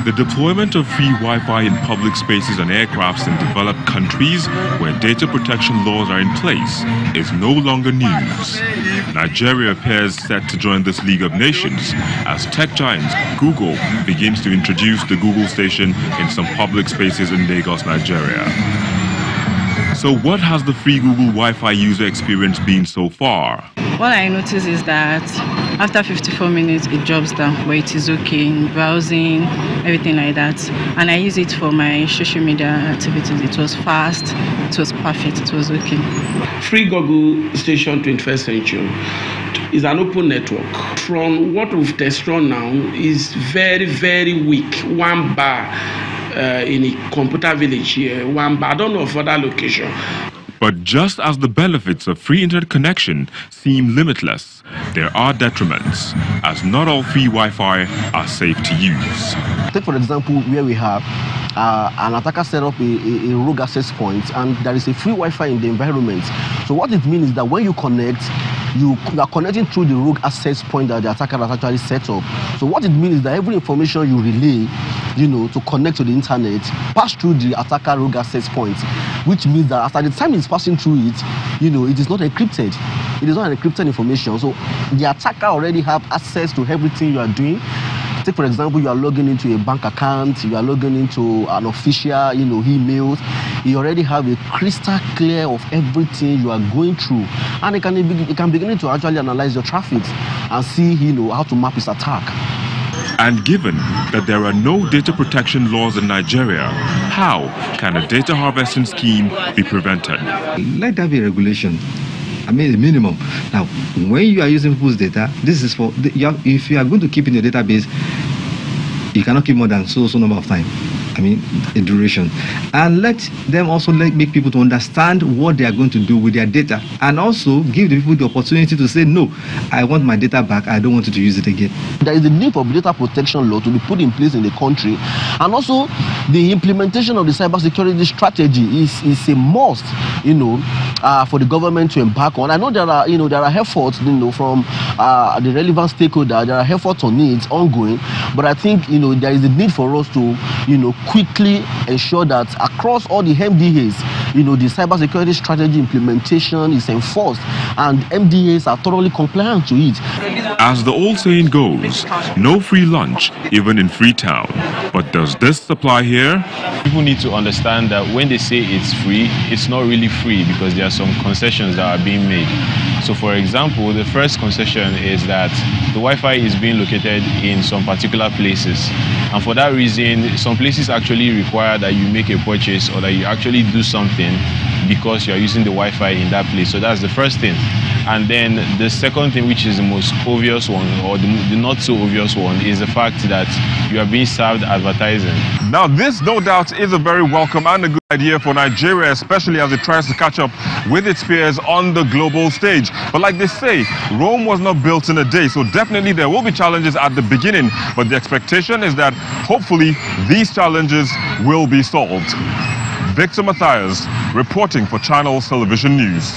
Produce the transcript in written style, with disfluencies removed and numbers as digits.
The deployment of free Wi-Fi in public spaces and aircrafts in developed countries where data protection laws are in place is no longer news. Nigeria appears set to join this League of Nations as tech giant Google begins to introduce the Google station in some public spaces in Lagos, Nigeria. So what has the free Google Wi-Fi user experience been so far? What I notice is that after 54 minutes it drops down, but it is okay in browsing, everything like that. And I use it for my social media activities. It was fast, it was perfect, it was okay. Free Google Station 21st Century is an open network. From what we've tested on now is very, very weak. 1 bar in a computer village here, 1 bar. I don't know of other location. But just as the benefits of free internet connection seem limitless, there are detriments, as not all free Wi-Fi are safe to use. Take for example where we have an attacker set up a rogue access point and there is a free Wi-Fi in the environment. So what it means is that when you connect, you are connecting through the rogue access point that the attacker has actually set up. So what it means is that every information you relay, to connect to the internet, pass through the attacker rogue access point, which means that after the time it's passing through it, it is not encrypted. It is not encrypted information. So the attacker already have access to everything you are doing. Take for example, you are logging into a bank account, you are logging into an official, emails. You already have a crystal clear of everything you are going through, and it can begin to actually analyze your traffic and see, how to map its attack. And given that there are no data protection laws in Nigeria, how can a data harvesting scheme be prevented? Let there be regulation. I mean, the minimum. Now, when you are using people's data, this is for if you are going to keep in your database, you cannot keep more than so number of time. I mean, a duration. And let them also make people to understand what they are going to do with their data, and also give the people the opportunity to say, no, I want my data back, I don't want you to use it again. There is a need for data protection law to be put in place in the country, and also the implementation of the cybersecurity strategy is a must, for the government to embark on. I know there are efforts, from the relevant stakeholders, there are efforts on it ongoing, but I think, there is a need for us to, quickly ensure that across all the MDAs, the cybersecurity strategy implementation is enforced and MDAs are thoroughly compliant to it. As the old saying goes, no free lunch, even in Freetown. But does this apply here? People need to understand that when they say it's free, it's not really free because there are some concessions that are being made. So for example, the first concession is that the Wi-Fi is being located in some particular places. And for that reason, some places actually require that you make a purchase or that you actually do something because you are using the Wi-Fi in that place. So that's the first thing. And then the second thing, which is the most obvious one, or the not so obvious one, is the fact that you are being served advertising. Now this, no doubt, is a very welcome and a good idea for Nigeria, especially as it tries to catch up with its peers on the global stage. But like they say, Rome was not built in a day, so definitely there will be challenges at the beginning, but the expectation is that hopefully these challenges will be solved. Victor Matthias, reporting for Channels Television News.